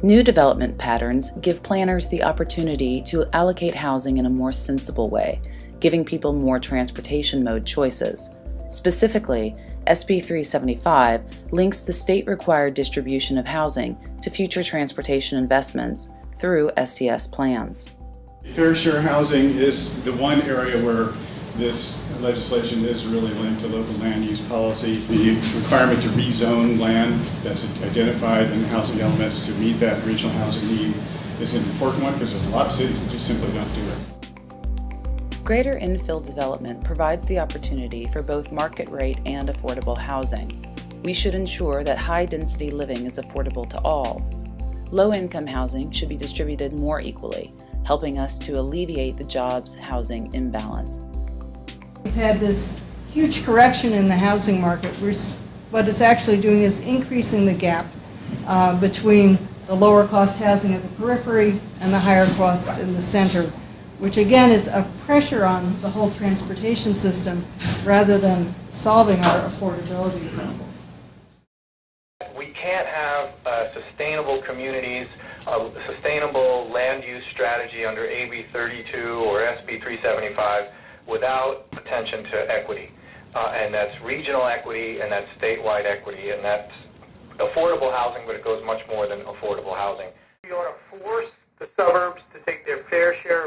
New development patterns give planners the opportunity to allocate housing in a more sensible way, giving people more transportation mode choices. Specifically, SB 375 links the state-required distribution of housing to future transportation investments through SCS plans. Fair share housing is the one area where this legislation is really linked to local land use policy. The requirement to rezone land that's identified in the housing elements to meet that regional housing need is an important one because there's a lot of cities that just simply don't do it. Greater infill development provides the opportunity for both market rate and affordable housing. We should ensure that high-density living is affordable to all. Low-income housing should be distributed more equally, helping us to alleviate the jobs-housing imbalance. We've had this huge correction in the housing market. What it's actually doing is increasing the gap between the lower cost housing at the periphery and the higher cost in the center, which again is a pressure on the whole transportation system rather than solving our affordability problem. We can't have sustainable communities, a sustainable land use strategy under AB 32 or SB 375 without attention to equity. And that's regional equity and that's statewide equity, and that's affordable housing, but it goes much more than affordable housing. We ought to force the suburbs to take their fair share